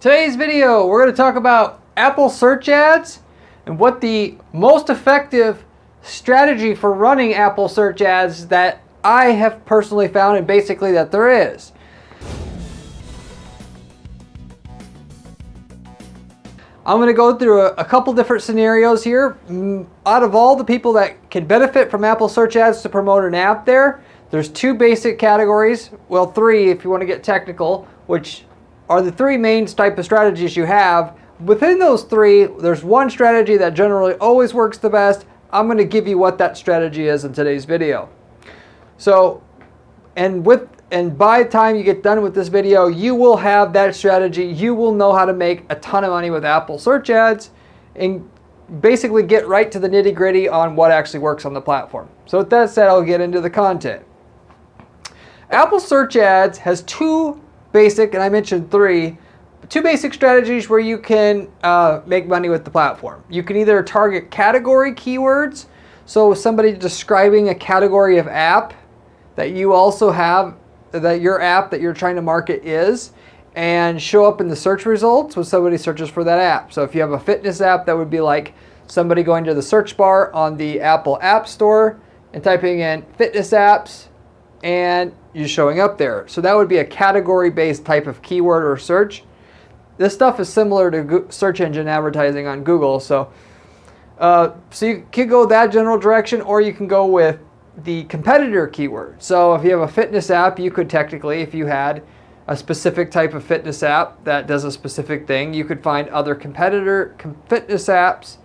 Today's video, we're going to talk about Apple search ads and what the most effective strategy for running Apple search ads that I have personally found, and basically that there is. I'm going to go through a couple different scenarios here. Out of all the people that can benefit from Apple search ads to promote an app there's two basic categories, well, three if you want to get technical, which are the three main type of strategies you have. Within those three, there's one strategy that generally always works the best. I'm going to give you what that strategy is in today's video. So, and by the time you get done with this video, you will have that strategy. You will know how to make a ton of money with Apple search ads and basically get right to the nitty-gritty on what actually works on the platform. So with that said, I'll get into the content. Apple search ads has two basic, and I mentioned three, two basic strategies where you can make money with the platform. You can either target category keywords, so somebody describing a category of app that you also have, that your app that you're trying to market is, and show up in the search results when somebody searches for that app. So if you have a fitness app, that would be like somebody going to the search bar on the Apple App Store and typing in fitness apps, and you're showing up there. So that would be a category-based type of keyword or search. This stuff is similar to search engine advertising on Google. So you can go that general direction, or you can go with the competitor keyword. So if you have a fitness app, you could technically, if you had a specific type of fitness app that does a specific thing, you could find other competitor fitness apps.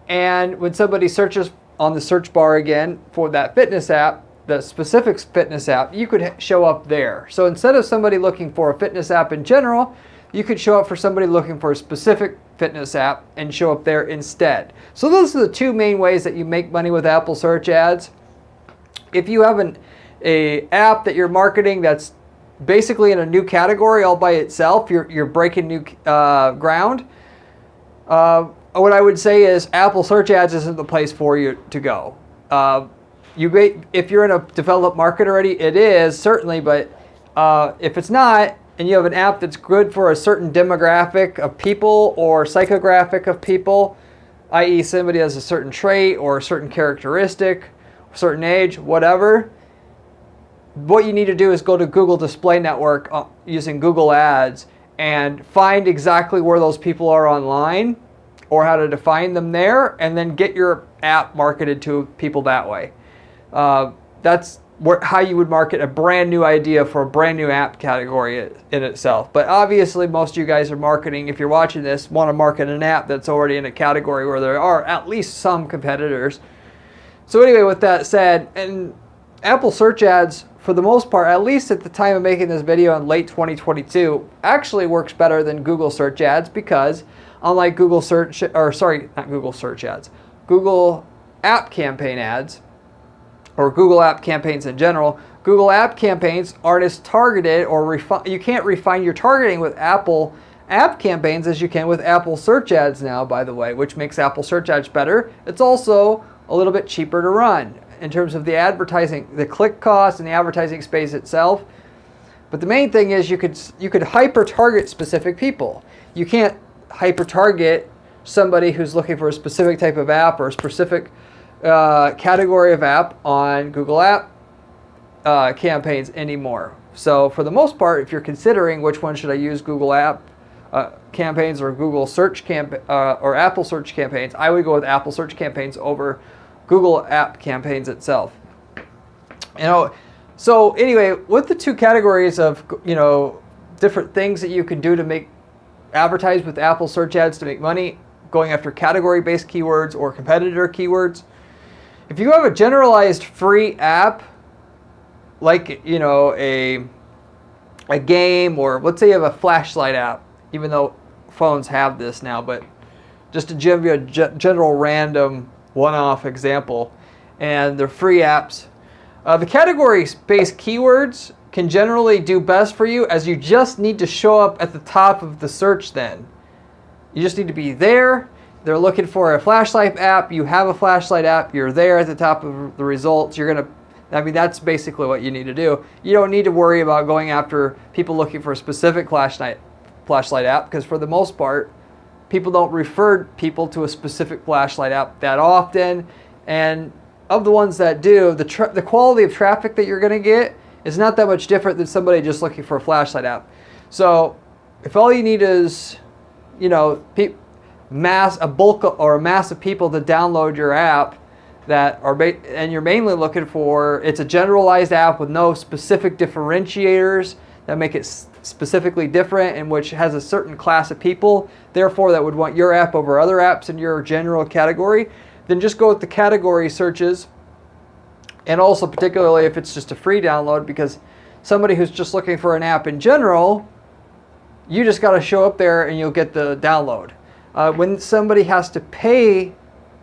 And when somebody searches on the search bar again for that fitness app, the specific fitness app, you could show up there. So instead of somebody looking for a fitness app in general, you could show up for somebody looking for a specific fitness app and show up there instead. So those are the two main ways that you make money with Apple search ads. If you have an app that you're marketing that's basically in a new category all by itself, you're breaking new ground. What I would say is Apple search ads isn't the place for you to go. If you're in a developed market already, it is certainly, but if it's not, and you have an app that's good for a certain demographic of people or psychographic of people, i.e. somebody has a certain trait or a certain characteristic, a certain age, whatever, what you need to do is go to Google Display Network using Google Ads and find exactly where those people are online or how to define them there, and then get your app marketed to people that way. That's how you would market a brand new idea for a brand new app category in itself. But obviously most of you guys are marketing, if you're watching this, want to market an app that's already in a category where there are at least some competitors. So anyway, with that said, and Apple search ads, for the most part, at least at the time of making this video in late 2022, actually works better than Google search ads, because unlike Google app campaign ads, or Google app campaigns in general, Google app campaigns aren't as targeted, or you can't refine your targeting with Apple app campaigns as you can with Apple search ads now, by the way, which makes Apple search ads better. It's also a little bit cheaper to run in terms of the advertising, the click cost and the advertising space itself. But the main thing is you could hyper target specific people. You can't hyper target somebody who's looking for a specific type of app or a specific category of app on Google app campaigns anymore. So for the most part, if you're considering which one should I use, Google app campaigns or Google search or Apple search campaigns, I would go with Apple search campaigns over Google app campaigns itself. So anyway, with the two categories of different things that you can do to advertise with Apple search ads to make money, going after category-based keywords or competitor keywords. If you have a generalized free app, like a game, or let's say you have a flashlight app, even though phones have this now, but just to give you a general random one-off example, and they're free apps. The category-based keywords can generally do best for you, as you just need to show up at the top of the search then. You just need to be there. They're looking for a flashlight app. You have a flashlight app. You're there at the top of the results. That's basically what you need to do. You don't need to worry about going after people looking for a specific flashlight flashlight app, because for the most part, people don't refer people to a specific flashlight app that often. And of the ones that do, the quality of traffic that you're going to get is not that much different than somebody just looking for a flashlight app. So if all you need is, you know, a mass of people to download your app and you're mainly looking for, it's a generalized app with no specific differentiators that make it specifically different, and which has a certain class of people, therefore that would want your app over other apps in your general category, then just go with the category searches. And also particularly if it's just a free download, because somebody who's just looking for an app in general, you just got to show up there and you'll get the download. When somebody has to pay,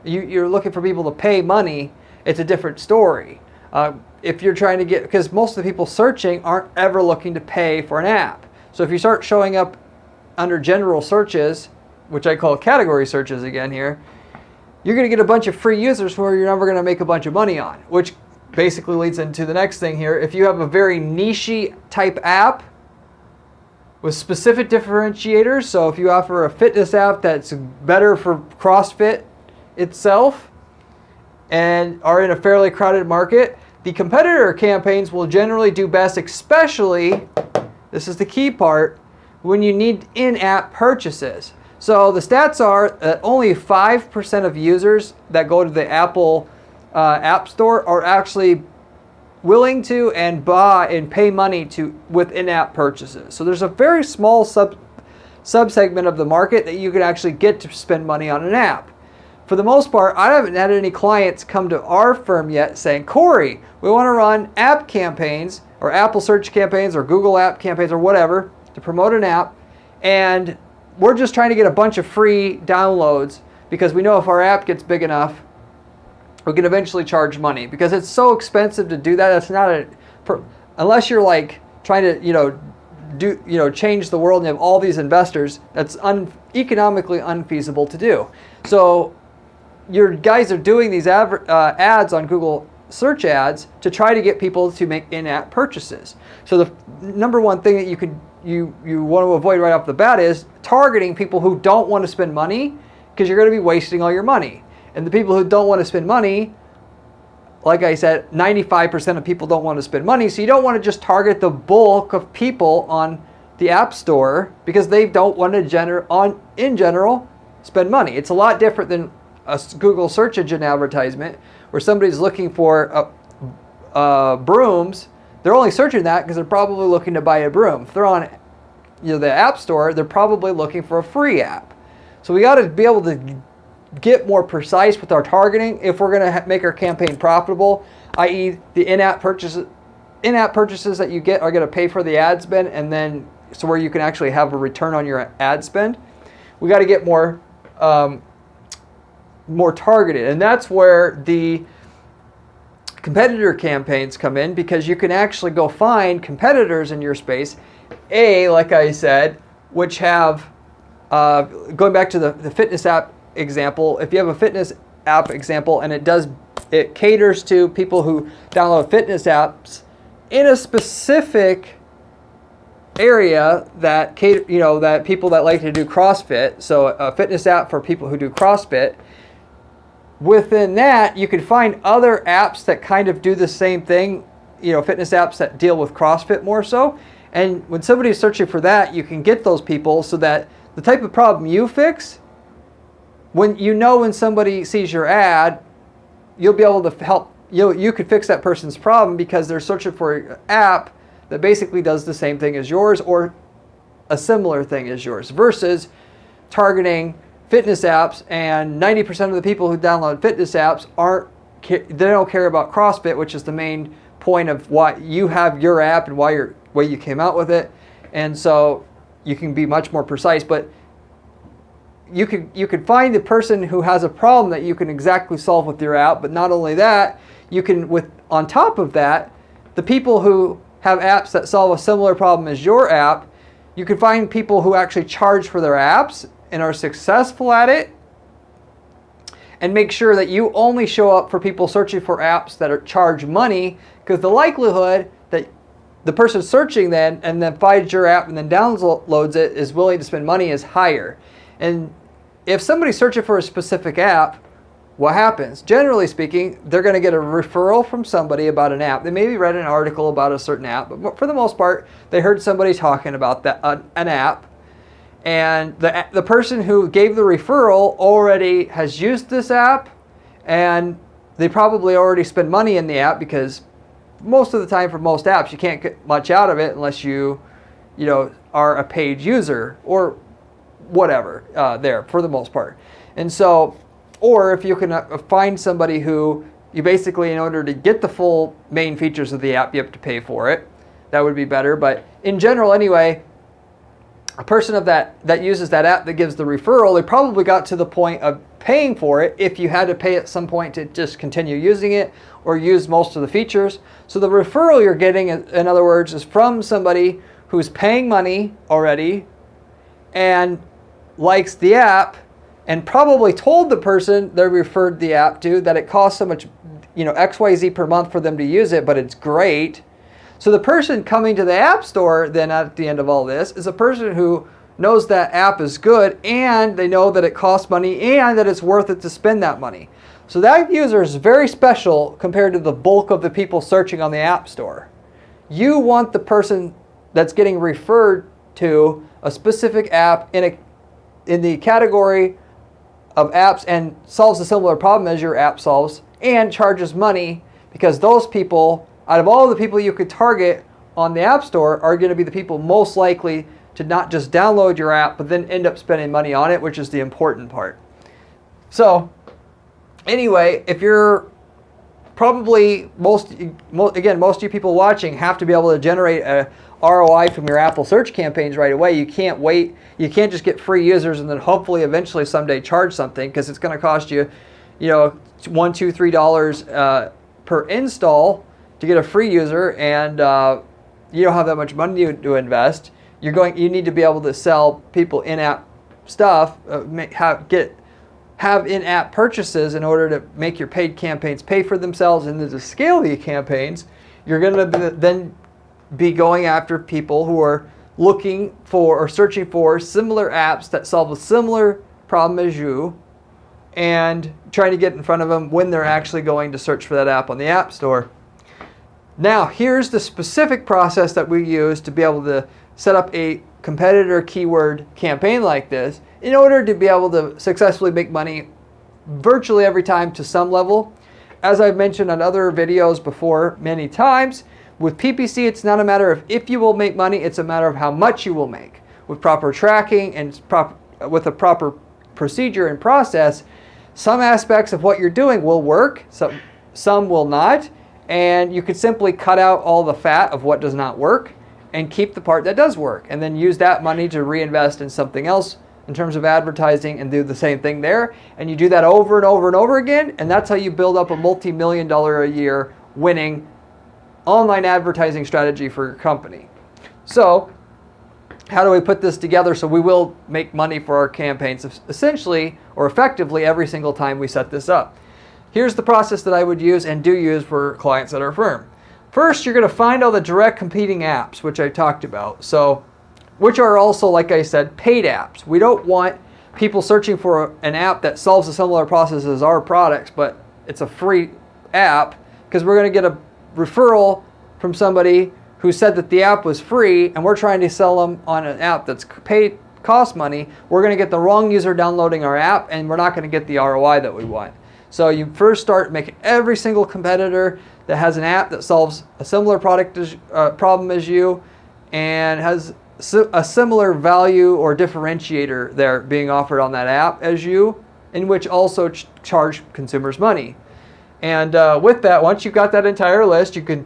you're looking for people to pay money, it's a different story. If you're trying to get, because most of the people searching aren't ever looking to pay for an app. So if you start showing up under general searches, which I call category searches again here, you're going to get a bunch of free users who you're never going to make a bunch of money on, which basically leads into the next thing here. If you have a very niche type app with specific differentiators, so if you offer a fitness app that's better for CrossFit itself and are in a fairly crowded market, the competitor campaigns will generally do best, especially, this is the key part, when you need in-app purchases. So the stats are that only 5% of users that go to the Apple App Store are actually willing to and buy and pay money with in-app purchases. So there's a very small subsegment of the market that you can actually get to spend money on an app. For the most part, I haven't had any clients come to our firm yet saying, Corey, we want to run app campaigns or Apple search campaigns or Google app campaigns or whatever to promote an app, and we're just trying to get a bunch of free downloads because we know if our app gets big enough, we can eventually charge money, because it's so expensive to do that. That's not unless you're like trying to change the world and you have all these investors, that's economically unfeasible to do. So your guys are doing these ads on Google search ads to try to get people to make in-app purchases. So the number one thing that you want to avoid right off the bat is targeting people who don't want to spend money, because you're going to be wasting all your money. And the people who don't want to spend money, like I said, 95% of people don't want to spend money, so you don't want to just target the bulk of people on the App Store because they don't want to in general spend money. It's a lot different than a Google search engine advertisement where somebody's looking for brooms. They're only searching that because they're probably looking to buy a broom. If they're on the App Store, they're probably looking for a free app. So we got to be able to get more precise with our targeting if we're going to make our campaign profitable, i.e. the in-app purchases that you get are going to pay for the ad spend, and then so where you can actually have a return on your ad spend. We got to get more targeted, and that's where the competitor campaigns come in, because you can actually go find competitors in your space, like I said, which have going back to the fitness app example. If you have a fitness app example and it caters to people who download fitness apps in a specific area that that people that like to do CrossFit, so a fitness app for people who do CrossFit. Within that, you can find other apps that kind of do the same thing, fitness apps that deal with CrossFit more so. And when somebody's searching for that, you can get those people so that the type of problem you fix, when somebody sees your ad, you'll be able to help. You could fix that person's problem because they're searching for an app that basically does the same thing as yours or a similar thing as yours, versus targeting fitness apps, and 90% of the people who download fitness apps they don't care about CrossFit, which is the main point of why you have your app and why you came out with it. And so you can be much more precise, but you could find the person who has a problem that you can exactly solve with your app. But not only that, you can, on top of that, the people who have apps that solve a similar problem as your app, you can find people who actually charge for their apps and are successful at it, and make sure that you only show up for people searching for apps that charge money, because the likelihood that the person searching and then finds your app and then downloads it is willing to spend money is higher. And if somebody's searching for a specific app, what happens? Generally speaking, they're going to get a referral from somebody about an app. They maybe read an article about a certain app, but for the most part, they heard somebody talking about an app. And the person who gave the referral already has used this app, and they probably already spend money in the app, because most of the time for most apps, you can't get much out of it unless you are a paid user or whatever there for the most part. And so, or if you can find somebody who you basically, in order to get the full main features of the app, you have to pay for it. That would be better. But in general anyway, a person that uses that app that gives the referral, they probably got to the point of paying for it if you had to pay at some point to just continue using it or use most of the features. So the referral you're getting, in other words, is from somebody who's paying money already and likes the app, and probably told the person they referred the app to that it costs so much, XYZ per month for them to use it, but it's great. So the person coming to the App Store then at the end of all this is a person who knows that app is good, and they know that it costs money and that it's worth it to spend that money. So that user is very special compared to the bulk of the people searching on the App Store. You want the person that's getting referred to a specific app in the category of apps and solves a similar problem as your app solves and charges money, because those people, out of all the people you could target on the App Store, are going to be the people most likely to not just download your app, but then end up spending money on it, which is the important part. So anyway, if you're probably, most of you people watching have to be able to generate a ROI from your Apple search campaigns right away. You can't wait. You can't just get free users and then hopefully eventually someday charge something, because it's going to cost you, $1, $2, $3 per install to get a free user, and you don't have that much money to invest. You need to be able to sell people in-app stuff, have in-app purchases in order to make your paid campaigns pay for themselves, and then to scale the campaigns, you're going to then be going after people who are looking for or searching for similar apps that solve a similar problem as you, and trying to get in front of them when they're actually going to search for that app on the App Store. Now, here's the specific process that we use to be able to set up a competitor keyword campaign like this in order to be able to successfully make money virtually every time to some level. As I've mentioned on other videos before many times, with PPC, it's not a matter of if you will make money, it's a matter of how much you will make. With proper tracking and with a proper procedure and process, some aspects of what you're doing will work, some will not, and you could simply cut out all the fat of what does not work and keep the part that does work, and then use that money to reinvest in something else in terms of advertising and do the same thing there. And you do that over and over and over again, and that's how you build up a multi-million-dollar a year winning online advertising strategy for your company. So how do we put this together so we will make money for our campaigns essentially or effectively every single time we set this up? Here's the process that I would use and do use for clients at our firm. First, you're going to find all the direct competing apps, which I talked about. So, which are also, like I said, paid apps. We don't want people searching for an app that solves a similar process as our products, but it's a free app, because we're going to get a referral from somebody who said that the app was free, and we're trying to sell them on an app that's paid, cost money. We're going to get the wrong user downloading our app, and we're not going to get the ROI that we want. So you first start making every single competitor that has an app that solves a similar problem as you and has a similar value or differentiator there being offered on that app as you, in which also charge consumers money. And with that, once you've got that entire list, you can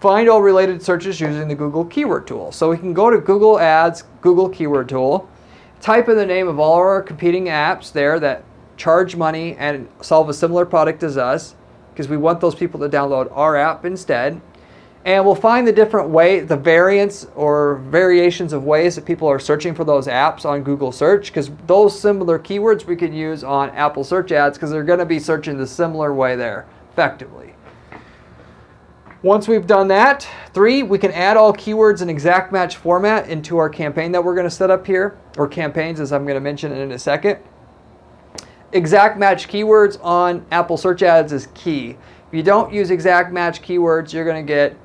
find all related searches using the Google Keyword Tool. So we can go to Google Ads, Google Keyword Tool, type in the name of all our competing apps there that charge money and solve a similar product as us, because we want those people to download our app instead. And we'll find the variants or variations of ways that people are searching for those apps on Google Search, because those similar keywords we could use on Apple Search Ads, because they're going to be searching the similar way there effectively. Once we've done that, 3, we can add all keywords in exact match format into our campaign that we're going to set up here, or campaigns as I'm going to mention in a second. Exact match keywords on Apple Search Ads is key. If you don't use exact match keywords, you're going to get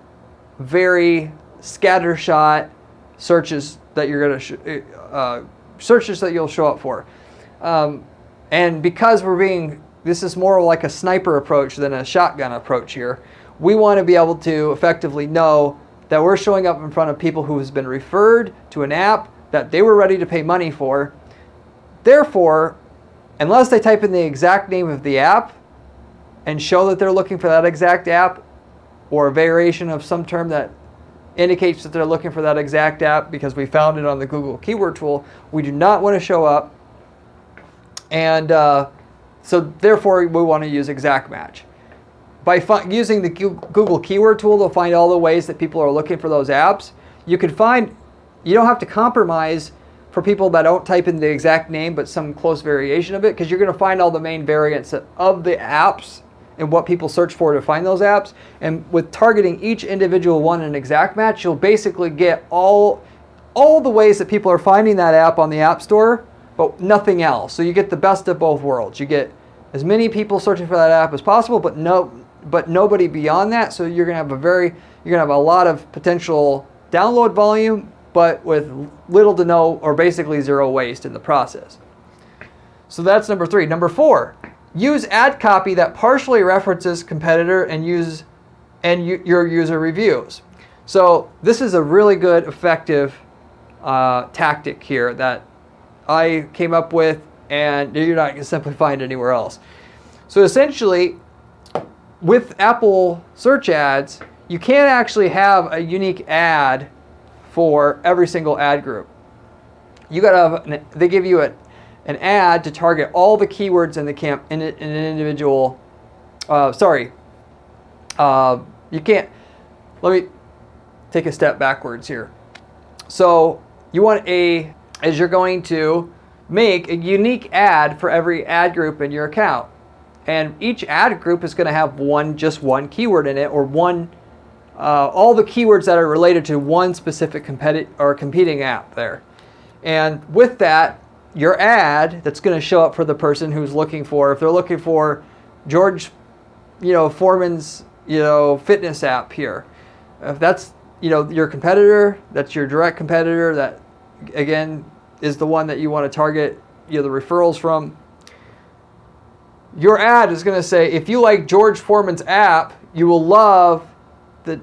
very scattershot searches that you're going to searches that you'll show up for. And because this is more like a sniper approach than a shotgun approach here, we want to be able to effectively know that we're showing up in front of people who has been referred to an app that they were ready to pay money for. Therefore, unless they type in the exact name of the app and show that they're looking for that exact app, or a variation of some term that indicates that they're looking for that exact app because we found it on the Google keyword tool, we do not want to show up. And so therefore, we want to use exact match. By using the Google keyword tool to find all the ways that people are looking for those apps, you don't have to compromise for people that don't type in the exact name but some close variation of it, because you're going to find all the main variants of the apps and what people search for to find those apps. And with targeting each individual one in an exact match, you'll basically get all the ways that people are finding that app on the App Store, but nothing else. So you get the best of both worlds. You get as many people searching for that app as possible, but nobody beyond that. So you're going to have a lot of potential download volume, but with little to no or basically zero waste in the process. So that's number 3. Number 4, use ad copy that partially references competitor and your user reviews. So this is a really good, effective tactic here that I came up with, and you're not going to simply find anywhere else. So essentially, with Apple Search Ads, you can't actually have a unique ad for every single ad group. You got to they give you an ad to target all the keywords in an individual. You can't. Let me take a step backwards here. So you're going to make a unique ad for every ad group in your account. And each ad group is going to have just one keyword in it, or all the keywords that are related to one specific competing app there. And with that, your ad that's going to show up for the person who's looking for, if they're looking for George, Foreman's, fitness app here. If that's, your competitor, that's your direct competitor, that again is the one that you want to target, the referrals from. Your ad is going to say, if you like George Foreman's app, you will love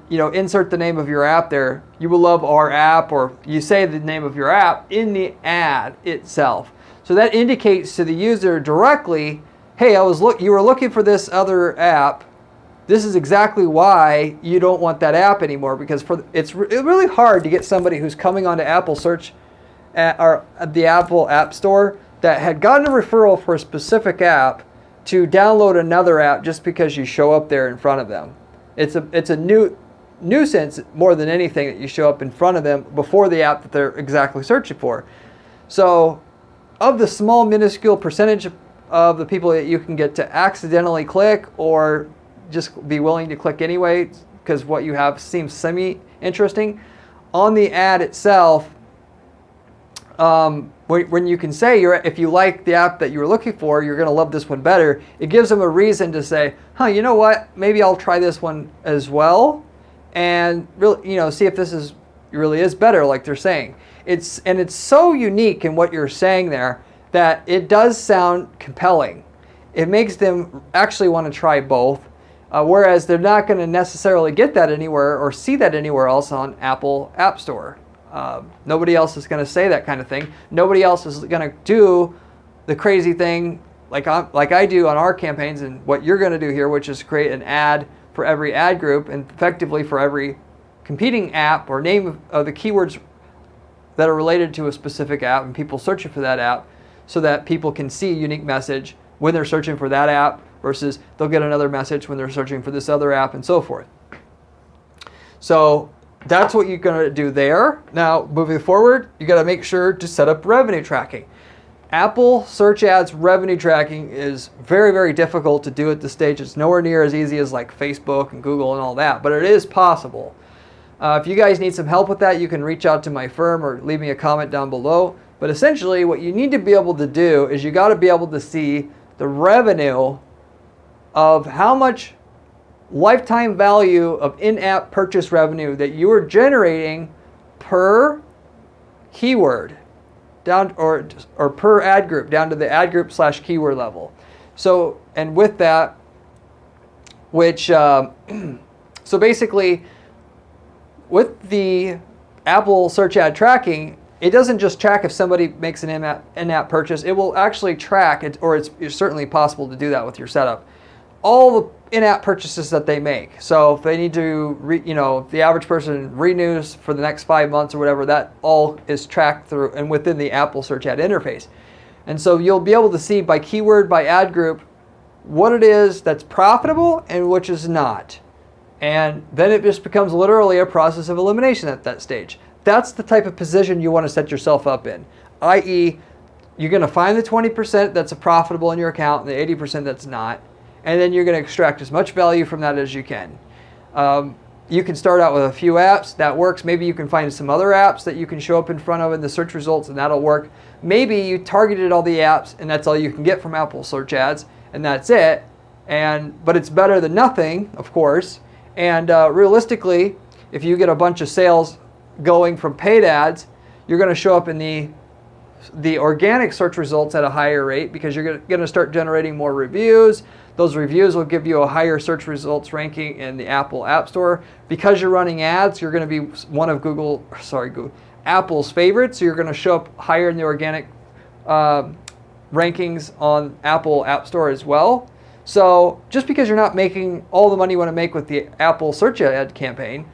insert the name of your app there. You will love our app, or you say the name of your app in the ad itself. So that indicates to the user directly, hey, you were looking for this other app. This is exactly why you don't want that app anymore, because it's really hard to get somebody who's coming onto Apple Search or the Apple App Store that had gotten a referral for a specific app to download another app just because you show up there in front of them. It's a nuisance more than anything that you show up in front of them before the app that they're exactly searching for. So of the small minuscule percentage of the people that you can get to accidentally click or just be willing to click anyway because what you have seems semi-interesting, on the ad itself, when you can say if you like the app that you were looking for, you're going to love this one better, it gives them a reason to say, you know what, maybe I'll try this one as well, and really, see if this really is better, like they're saying. It's so unique in what you're saying there that it does sound compelling. It makes them actually want to try both, whereas they're not going to necessarily get that anywhere or see that anywhere else on Apple App Store. Nobody else is going to say that kind of thing. Nobody else is going to do the crazy thing like I do on our campaigns, and what you're going to do here, which is create an ad for every ad group and effectively for every competing app or name of the keywords that are related to a specific app and people searching for that app, so that people can see a unique message when they're searching for that app versus they'll get another message when they're searching for this other app and so forth. So that's what you're going to do there. Now, moving forward, you got to make sure to set up revenue tracking. Apple search ads revenue tracking is very, very difficult to do at this stage. It's nowhere near as easy as like Facebook and Google and all that, but it is possible. If you guys need some help with that, you can reach out to my firm or leave me a comment down below. But essentially what you need to be able to do is you got to be able to see the revenue of how much lifetime value of in-app purchase revenue that you are generating per keyword down or per ad group down to the ad group / keyword level. So, and with that, which so basically with the Apple search ad tracking, it doesn't just track if somebody makes an in-app purchase. It will actually track it, or it's certainly possible to do that with your setup, all the in-app purchases that they make. So if they need to, if the average person renews for the next 5 months or whatever, that all is tracked through and within the Apple search ad interface. And so you'll be able to see by keyword, by ad group, what it is that's profitable and which is not. And then it just becomes literally a process of elimination at that stage. That's the type of position you want to set yourself up in, i.e. you're going to find the 20% that's profitable in your account and the 80% that's not, and then you're going to extract as much value from that as you can. You can start out with a few apps, that works. Maybe you can find some other apps that you can show up in front of in the search results, and that'll work. Maybe you targeted all the apps and that's all you can get from Apple search ads, and that's it. But it's better than nothing, of course. And realistically, if you get a bunch of sales going from paid ads, you're going to show up in the organic search results at a higher rate because you're going to start generating more reviews. Those reviews will give you a higher search results ranking in the Apple App Store. Because you're running ads, you're going to be one of Apple's favorites. So you're going to show up higher in the organic rankings on Apple App Store as well. So just because you're not making all the money you want to make with the Apple search ad campaign,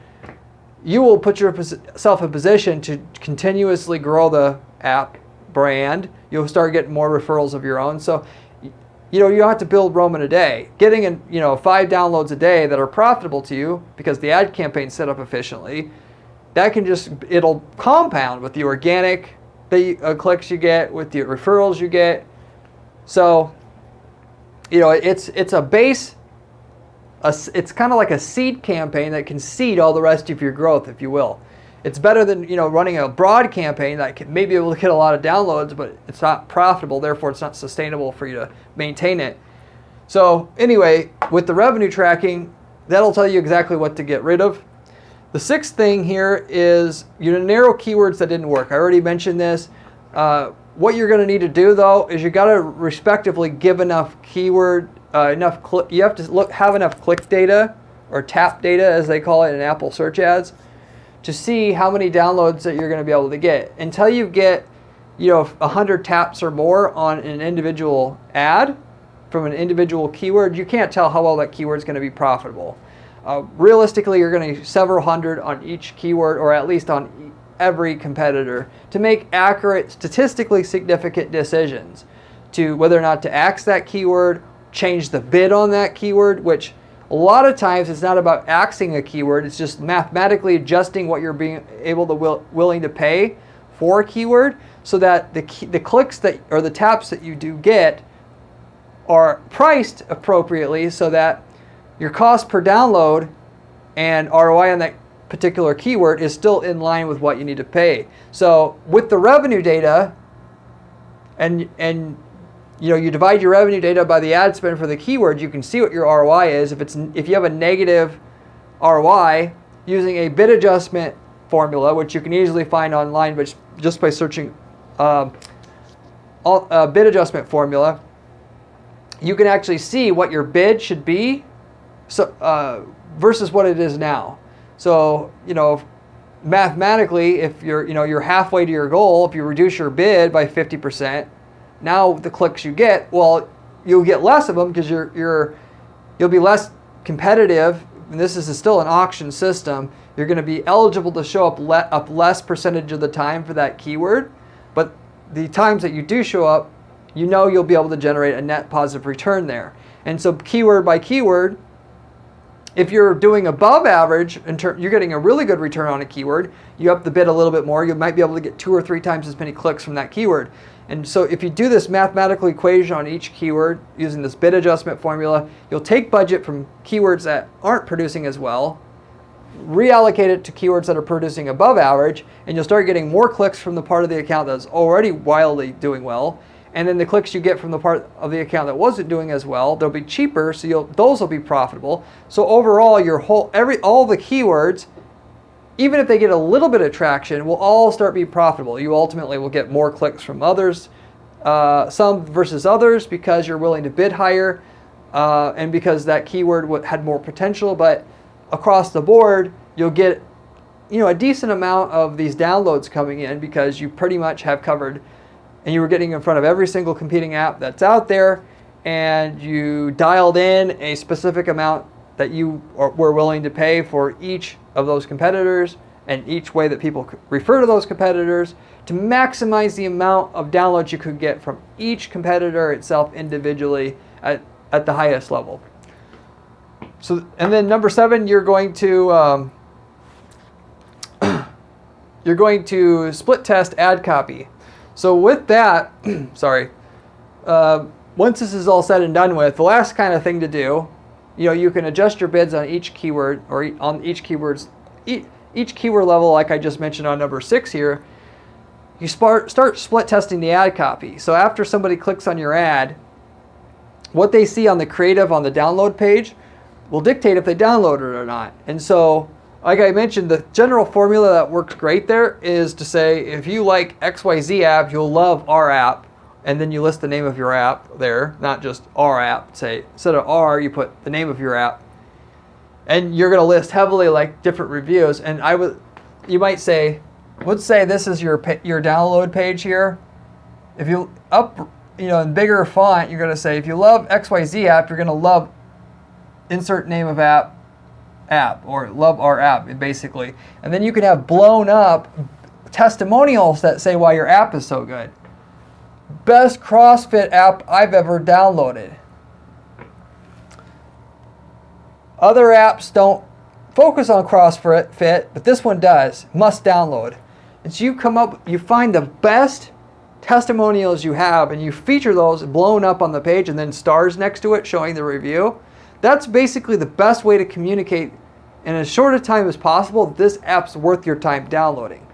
you will put yourself in position to continuously grow the app brand. You'll start getting more referrals of your own. So, you don't have to build Rome in a day. Getting 5 downloads a day that are profitable to you because the ad campaign's set up efficiently, it'll compound with the organic clicks you get, with the referrals you get. So, it's a base. It's kind of like a seed campaign that can seed all the rest of your growth, if you will. It's better than running a broad campaign that may be able to get a lot of downloads, but it's not profitable. Therefore, it's not sustainable for you to maintain it. So anyway, with the revenue tracking, that'll tell you exactly what to get rid of. The sixth thing here is narrow keywords that didn't work. I already mentioned this. What you're going to need to do though is you got to respectively give enough keyword. You have to have enough click data or tap data, as they call it in Apple search ads, to see how many downloads that you're going to be able to get. Until you get 100 taps or more on an individual ad from an individual keyword, you can't tell how well that keyword is going to be profitable. Realistically, you're going to need several hundred on each keyword, or at least on every competitor, to make accurate, statistically significant decisions to whether or not to axe that keyword, change the bid on that keyword, which a lot of times it's not about axing a keyword. It's just mathematically adjusting what you're being able to willing to pay for a keyword, so that the clicks or the taps that you do get are priced appropriately, so that your cost per download and ROI on that particular keyword is still in line with what you need to pay. So with the revenue data, and you divide your revenue data by the ad spend for the keyword, you can see what your ROI is. If you have a negative ROI, using a bid adjustment formula, which you can easily find online, but just by searching bid adjustment formula, you can actually see what your bid should be versus what it is now. So, mathematically, if you're halfway to your goal, if you reduce your bid by 50%, now the clicks you get, well, you'll get less of them because you'll be less competitive. And this is still an auction system. You're going to be eligible to show up less percentage of the time for that keyword, but the times that you do show up, you'll be able to generate a net positive return there. And so keyword by keyword, If you're doing above average, you're getting a really good return on a keyword, you up the bid a little bit more, you might be able to get 2 or 3 times as many clicks from that keyword. And so if you do this mathematical equation on each keyword using this bid adjustment formula, you'll take budget from keywords that aren't producing as well, reallocate it to keywords that are producing above average, and you'll start getting more clicks from the part of the account that's already wildly doing well. And then the clicks you get from the part of the account that wasn't doing as well, they'll be cheaper, so those will be profitable. So overall, all the keywords, even if they get a little bit of traction, will all start being profitable. You ultimately will get more clicks from others, some versus others, because you're willing to bid higher, and because that keyword had more potential. But across the board, you'll get, a decent amount of these downloads coming in because you pretty much have covered, and you were getting in front of every single competing app that's out there, and you dialed in a specific amount that you were willing to pay for each of those competitors and each way that people refer to those competitors to maximize the amount of downloads you could get from each competitor itself individually at the highest level. So, and then number 7, you're going to split test ad copy. So with that, once this is all said and done with, the last kind of thing to do, you can adjust your bids on each keyword or on each keyword level, like I just mentioned on number 6 here. You start split testing the ad copy. So after somebody clicks on your ad, what they see on the creative on the download page will dictate if they download it or not. And so, like I mentioned, the general formula that works great there is to say, if you like XYZ app, you'll love our app. And then you list the name of your app there, not just our app. Say, instead of our, you put the name of your app. And you're going to list heavily like different reviews. And you might say, let's say this is your download page here. If you in bigger font, you're going to say, if you love XYZ app, you're going to love insert name of app, or love our app, basically. And then you can have blown up testimonials that say why your app is so good. Best CrossFit app I've ever downloaded. Other apps don't focus on CrossFit, but this one does. Must download. And so you find the best testimonials you have, and you feature those blown up on the page and then stars next to it showing the review. That's basically the best way to communicate in as short a time as possible that this app's worth your time downloading.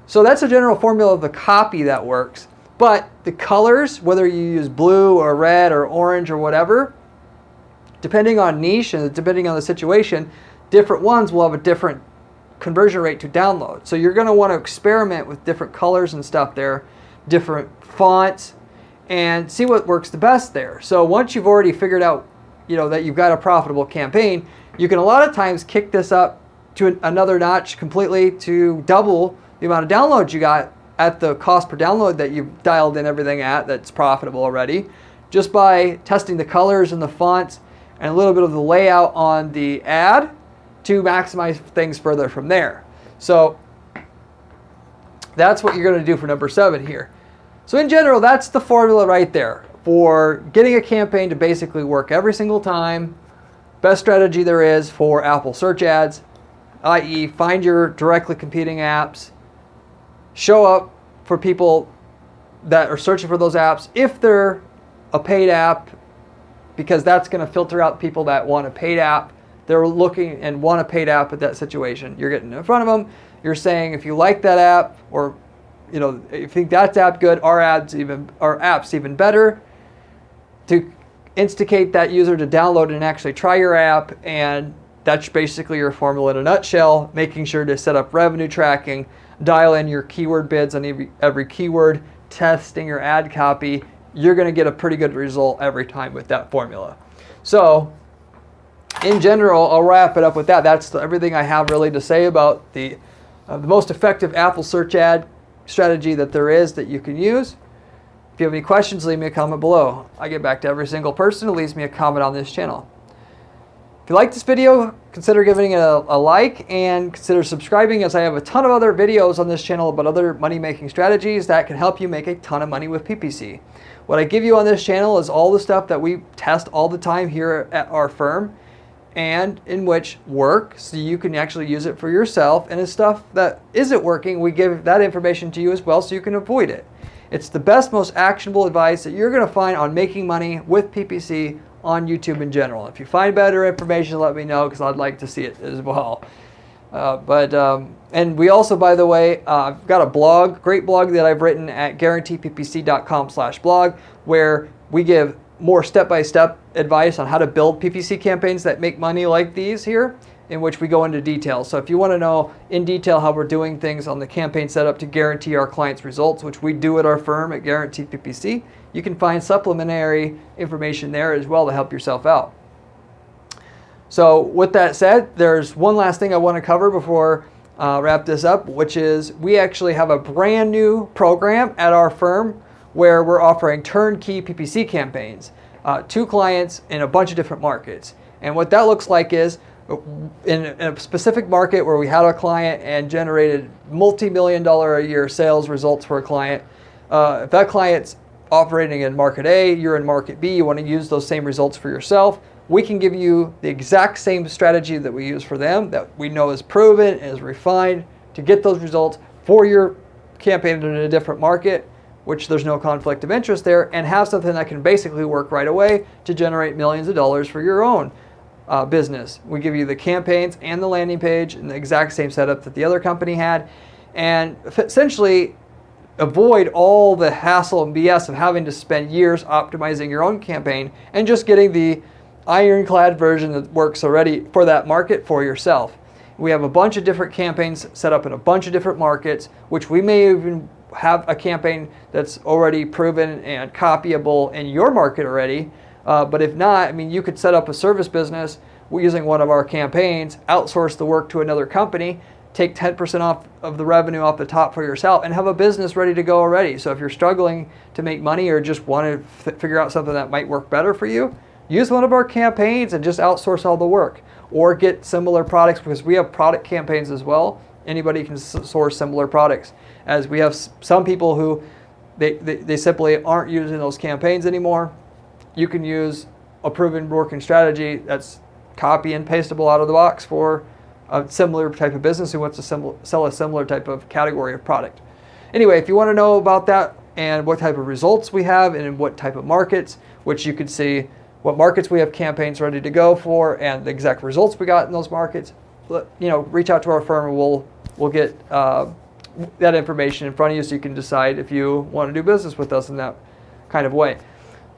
So that's a general formula of the copy that works. But the colors, whether you use blue or red or orange or whatever, depending on niche and depending on the situation, different ones will have a different conversion rate to download. So you're going to want to experiment with different colors and stuff there, different fonts, and see what works the best there. So once you've already figured out that you've got a profitable campaign, you can a lot of times kick this up to another notch completely to double the amount of downloads you got at the cost per download that you've dialed in everything at that's profitable already, just by testing the colors and the fonts and a little bit of the layout on the ad to maximize things further from there. So that's what you're going to do for number 7 here. So in general, that's the formula right there for getting a campaign to basically work every single time. Best strategy there is for Apple search ads, i.e. find your directly competing apps, show up for people that are searching for those apps if they're a paid app, because that's going to filter out people that want a paid app. They're looking and want a paid app at that situation. You're getting in front of them. You're saying, if you like that app, or if you think that app good, our app's even better, to instigate that user to download and actually try your app. And that's basically your formula in a nutshell, making sure to set up revenue tracking, dial in your keyword bids on every keyword, testing your ad copy. You're going to get a pretty good result every time with that formula. So in general, I'll wrap it up with that. That's everything I have really to say about the most effective Apple search ad strategy that there is that you can use. If you have any questions, leave me a comment below. I get back to every single person who leaves me a comment on this channel. If you like this video, consider giving it a like and consider subscribing, as I have a ton of other videos on this channel about other money-making strategies that can help you make a ton of money with PPC. What I give you on this channel is all the stuff that we test all the time here at our firm. and in which work, so you can actually use it for yourself, and the stuff that isn't working, we give that information to you as well so you can avoid it. It's the best, most actionable advice that you're going to find on making money with PPC on YouTube in general. If you find better information, let me know, because I'd like to see it as well. And we also, by the way, I've got a blog, great blog that I've written at guaranteeppc.com/blog, where we give more step-by-step advice on how to build PPC campaigns that make money like these here, in which we go into detail. So if you want to know in detail how we're doing things on the campaign setup to guarantee our clients results, which we do at our firm at Guaranteed PPC, you can find supplementary information there as well to help yourself out. So with that said, there's one last thing I want to cover before wrap this up, which is we actually have a brand new program at our firm where we're offering turnkey PPC campaigns to clients in a bunch of different markets. And what that looks like is in a specific market where we had a client and generated multi-million-dollar a year sales results for a client. If that client's operating in market A, you're in market B, you want to use those same results for yourself, we can give you the exact same strategy that we use for them, that we know is proven, is refined to get those results for your campaign in a different market, which there's no conflict of interest there, and have something that can basically work right away to generate millions of dollars for your own business. We give you the campaigns and the landing page in the exact same setup that the other company had, and essentially avoid all the hassle and BS of having to spend years optimizing your own campaign and just getting the ironclad version that works already for that market for yourself. We have a bunch of different campaigns set up in a bunch of different markets, which we may even have a campaign that's already proven and copyable in your market already. But if not, I mean, you could set up a service business using one of our campaigns, outsource the work to another company, take 10% off of the revenue off the top for yourself, and have a business ready to go already. So if you're struggling to make money or just want to figure out something that might work better for you, use one of our campaigns and just outsource all the work, or get similar products, because we have product campaigns as well. Anybody can source similar products, as we have some people who they simply aren't using those campaigns anymore. You can use a proven working strategy that's copy and pastable out of the box for a similar type of business who wants to sell a similar type of category of product. Anyway, if you want to know about that and what type of results we have and in what type of markets, which you can see what markets we have campaigns ready to go for and the exact results we got in those markets, reach out to our firm and we'll get that information in front of you so you can decide if you want to do business with us in that kind of way.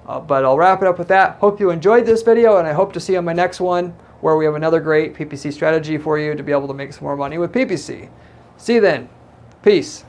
But I'll wrap it up with that. Hope you enjoyed this video, and I hope to see you on my next one, where we have another great PPC strategy for you to be able to make some more money with PPC. See you then. Peace.